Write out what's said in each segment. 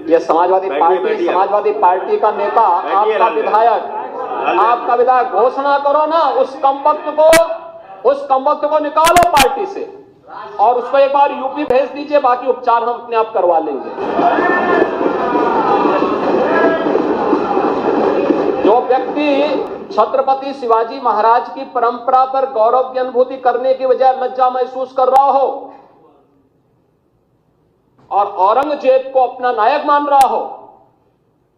ये समाजवादी पार्टी का नेता, आपका विधायक घोषणा करो ना, उस कमबख्त को निकालो पार्टी से और उसको एक बार यूपी भेज दीजिए, बाकी उपचार हम अपने आप करवा लेंगे। जो व्यक्ति छत्रपति शिवाजी महाराज की परंपरा पर गौरव की अनुभूति करने की बजाय लज्जा महसूस कर रहा हो और औरंगजेब को अपना नायक मान रहा हो,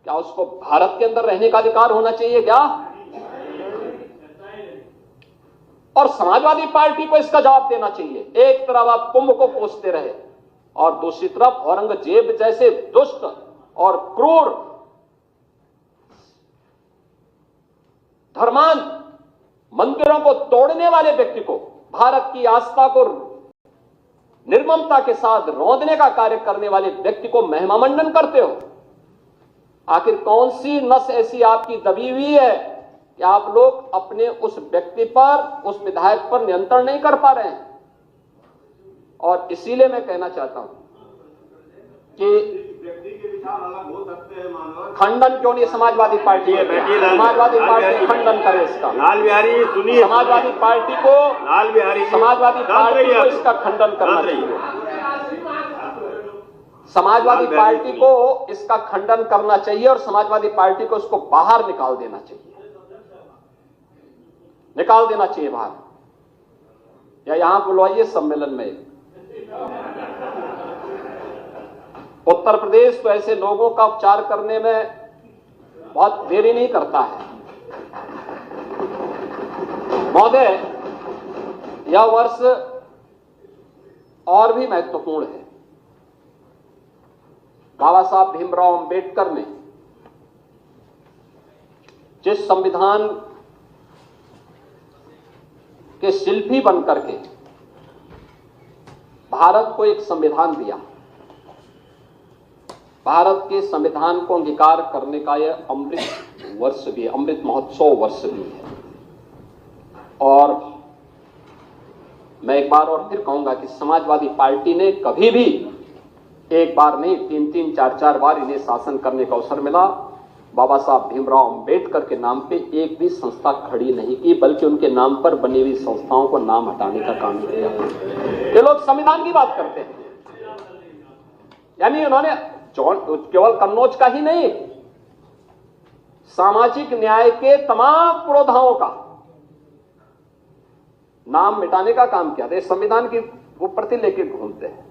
क्या उसको भारत के अंदर रहने का अधिकार होना चाहिए क्या? और समाजवादी पार्टी को इसका जवाब देना चाहिए। एक तरफ आप कुंभ को कोसते रहे और दूसरी तरफ औरंगजेब जैसे दुष्ट और क्रूर धर्मांध मंदिरों को तोड़ने वाले व्यक्ति को, भारत की आस्था को निर्ममता के साथ रौंदने का कार्य करने वाले व्यक्ति को महिमामंडन करते हो। आखिर कौन सी नस ऐसी आपकी दबी हुई है कि आप लोग अपने उस व्यक्ति पर, उस विधायक पर नियंत्रण नहीं कर पा रहे हैं? और इसीलिए मैं कहना चाहता हूं कि खंडन क्यों नहीं समाजवादी पार्टी खंडन करे इसका। लाल बिहारी सुनिए, समाजवादी पार्टी को इसका खंडन करना चाहिए। समाजवादी पार्टी को इसका खंडन करना चाहिए और समाजवादी पार्टी को इसको बाहर निकाल देना चाहिए बाहर, या यहां बुलवाइए सम्मेलन में। उत्तर प्रदेश तो ऐसे लोगों का उपचार करने में बहुत देरी नहीं करता है। महोदय, यह वर्ष और भी महत्वपूर्ण है। बाबा साहब भीमराव अंबेडकर ने जिस संविधान के शिल्पी बनकर के भारत को एक संविधान दिया, भारत के संविधान को अंगीकार करने का यह अमृत वर्ष भी, अमृत महोत्सव वर्ष भी है। और मैं एक बार और फिर कहूंगा कि समाजवादी पार्टी ने कभी भी एक बार नहीं, 3-3, 4-4 बार इन्हें शासन करने का अवसर मिला, बाबा साहब भीमराव अंबेडकर के नाम पे एक भी संस्था खड़ी नहीं की, बल्कि उनके नाम पर बनी हुई संस्थाओं को नाम हटाने का काम किया। ये लोग संविधान की बात करते हैं, यानी उन्होंने केवल कन्नौज का ही नहीं, सामाजिक न्याय के तमाम पुरोधाओं का नाम मिटाने का काम किया। तो संविधान की वो प्रति लेके घूमते हैं।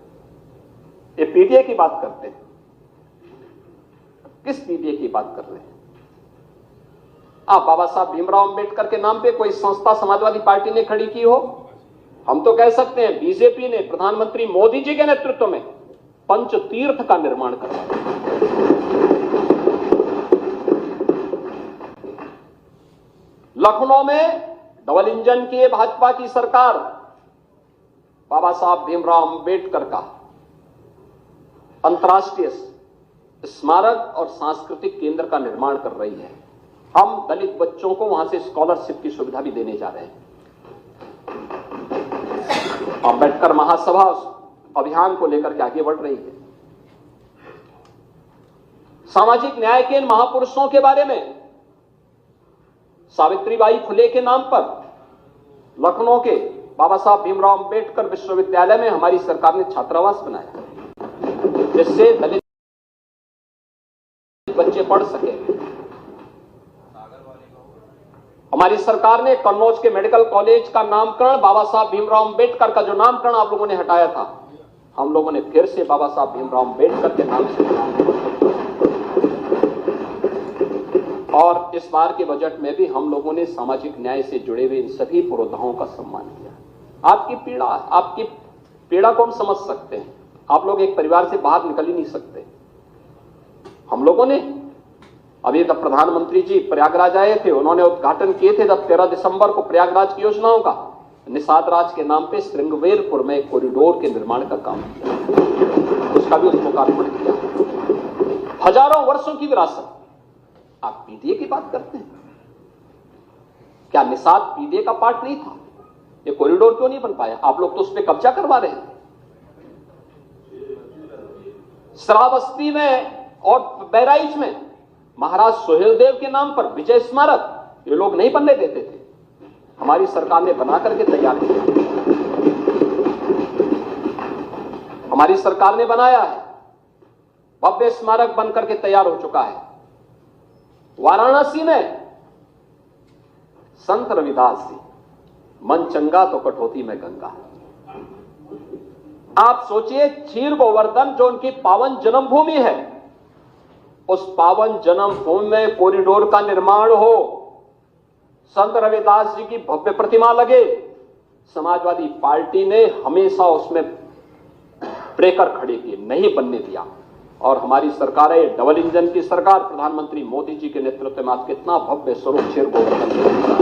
ये पीडीए की बात करते हैं। किस पीडीए की बात कर रहे हैं आप? बाबा साहब भीमराव अंबेडकर के नाम पे कोई संस्था समाजवादी पार्टी ने खड़ी की हो? हम तो कह सकते हैं बीजेपी ने प्रधानमंत्री मोदी जी के नेतृत्व में पंचतीर्थ का निर्माण करवाया। लखनऊ में डबल इंजन की भाजपा की सरकार बाबा साहब भीमराव अंबेडकर का अंतर्राष्ट्रीय स्मारक और सांस्कृतिक केंद्र का निर्माण कर रही है। हम दलित बच्चों को वहां से स्कॉलरशिप की सुविधा भी देने जा रहे हैं। अंबेडकर महासभा अभियान को लेकर के आगे बढ़ रही है। सामाजिक न्याय के इन महापुरुषों के बारे में सावित्रीबाई फुले के नाम पर लखनऊ के बाबा साहब भीमराव अंबेडकर विश्वविद्यालय में हमारी सरकार ने छात्रावास बनाया, जिससे दलित बच्चे पढ़ सके। हमारी सरकार ने कन्नौज के मेडिकल कॉलेज का नामकरण बाबा साहब भीमराव अंबेडकर का जो नामकरण आप लोगों ने हटाया था, हम लोगों ने फिर से बाबा साहब भीमराव अंबेडकर के नाम से और इस बार के बजट में भी हम लोगों ने सामाजिक न्याय से जुड़े हुए इन सभी पुरोधाओं का सम्मान किया। आपकी पीड़ा को हम समझ सकते हैं। आप लोग एक परिवार से बाहर निकल ही नहीं सकते। हम लोगों ने अभी तक प्रधानमंत्री जी प्रयागराज आए थे, उन्होंने उद्घाटन किए थे जब 13 दिसंबर को प्रयागराज की योजनाओं का, निषाद राज के नाम पे श्रृंगवेरपुर में एक कॉरिडोर के निर्माण का काम किया, उसका भी लोकार्पण किया। हजारों वर्षों की विरासत। आप पीडीए की बात करते हैं, क्या निषाद पीडीए का पार्ट नहीं था? ये कॉरिडोर क्यों नहीं बन पाया? आप लोग तो उस पर कब्जा करवा रहे हैं। श्रावस्ती में और बहराइच में महाराज सुहेलदेव के नाम पर विजय स्मारक ये लोग नहीं बनने देते थे, हमारी सरकार ने बना करके तैयार किया। हमारी सरकार ने बनाया है, भव्य स्मारक बनकर के तैयार हो चुका है। वाराणसी में संत रविदास जी, मन चंगा तो कटौती में गंगा। आप सोचिए, क्षीर गोवर्धन जो उनकी पावन जन्मभूमि है, उस पावन जन्मभूमि में कॉरिडोर का निर्माण हो, संत रविदास जी की भव्य प्रतिमा लगे। समाजवादी पार्टी ने हमेशा उसमें ब्रेकर खड़े किए, नहीं बनने दिया। और हमारी सरकार है डबल इंजन की सरकार, प्रधानमंत्री मोदी जी के नेतृत्व में आज कितना भव्य स्वरूप क्षीर गोवर्धन।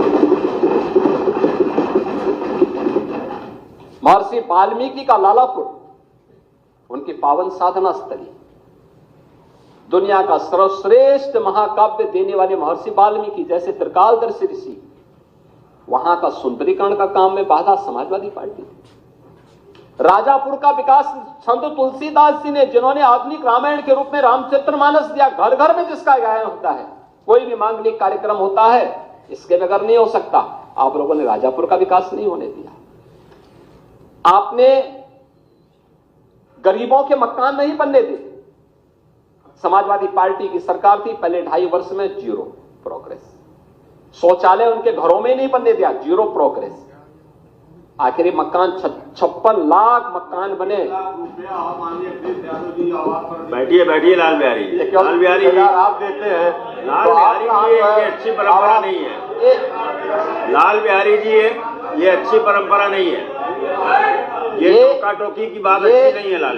महर्षि वाल्मीकि का लालापुर, उनकी पावन साधना स्थली, दुनिया का सर्वश्रेष्ठ महाकाव्य देने वाले महर्षि वाल्मीकि जैसे त्रिकालदर्शी ऋषि, वहां का सुंदरीकरण का काम में बाधा समाजवादी पार्टी। राजापुर का विकास संत तुलसीदास जी ने, जिन्होंने आधुनिक रामायण के रूप में रामचरितमानस दिया। घर घर में जिसका गायन होता है, कोई भी मांगलिक कार्यक्रम होता है, इसके बगैर नहीं हो सकता। आप लोगों ने राजापुर का विकास नहीं होने दिया। आपने गरीबों के मकान नहीं बनने दिए। समाजवादी पार्टी की सरकार थी, पहले 2.5 वर्ष में 0 प्रोग्रेस। शौचालय उनके घरों में नहीं बनने दिया, 0 प्रोग्रेस। आखिरी मकान 56 लाख मकान बने। बैठिए बैठिए लाल बिहारी जी, लाल बिहारी जी आप देते हैं, लाल बिहारी जी ये अच्छी परंपरा नहीं है। लाल बिहारी जी ये अच्छी परंपरा नहीं है। ये टोका टोकी की बात अच्छी नहीं है। लाल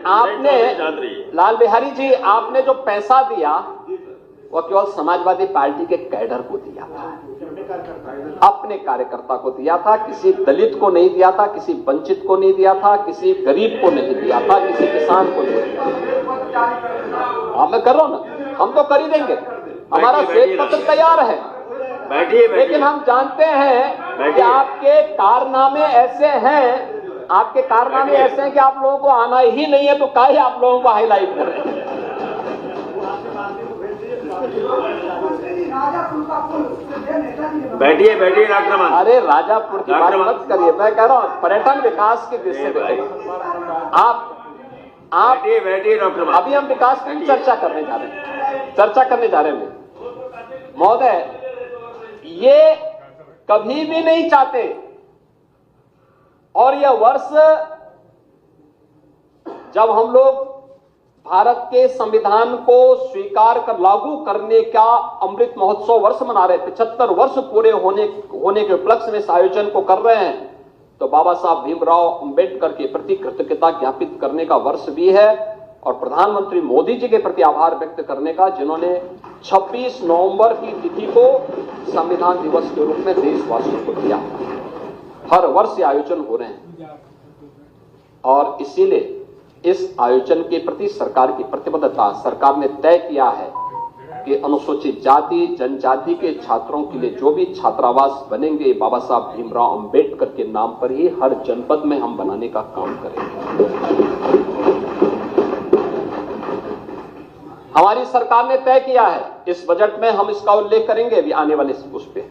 आपने लाल बिहारी जी, आपने जो पैसा दिया वो केवल समाजवादी पार्टी के कैडर को दिया था, अपने कार्यकर्ता को दिया था, किसी दलित को नहीं दिया था, किसी वंचित को नहीं दिया था, किसी गरीब को नहीं दिया था, किसी किसान को नहीं दिया था। मैं कर रहा हूं ना, हम तो कर ही देंगे, हमारा श्वेत पत्र तैयार है। बैठिए, लेकिन हम जानते हैं कि आपके कारनामे ऐसे हैं, आपके कारनामे ऐसे हैं कि आप लोगों को आना ही नहीं है, तो काहे आप लोगों को हाईलाइट कर रहे हैं। बैठिए बैठिए डॉक्टर मान। अरे राजापुर की बात मत करिए, मैं कह रहा हूँ पर्यटन विकास की दृष्टि से आप बैठिए डॉक्टर मान। अभी हम विकास की चर्चा करने जा रहे हैं महोदय। ये कभी भी नहीं चाहते, और यह वर्ष जब हम लोग भारत के संविधान को स्वीकार कर लागू करने का अमृत महोत्सव वर्ष मना रहे, 75 वर्ष पूरे होने के उपलक्ष्य में इस आयोजन को कर रहे हैं, तो बाबा साहब भीमराव अंबेडकर के प्रति कृतज्ञता ज्ञापित करने का वर्ष भी है, और प्रधानमंत्री मोदी जी के प्रति आभार व्यक्त करने का, जिन्होंने 26 नवंबर की तिथि को संविधान दिवस के रूप में देशवासियों को दिया। हर वर्ष ये आयोजन हो रहे हैं, और इसीलिए इस आयोजन के प्रति सरकार की प्रतिबद्धता, सरकार ने तय किया है कि अनुसूचित जाति जनजाति के छात्रों के लिए जो भी छात्रावास बनेंगे, बाबा साहब भीमराव अंबेडकर के नाम पर ही हर जनपद में हम बनाने का काम करेंगे। हमारी सरकार ने तय किया है, इस बजट में हम इसका उल्लेख करेंगे भी आने वाले उस पे।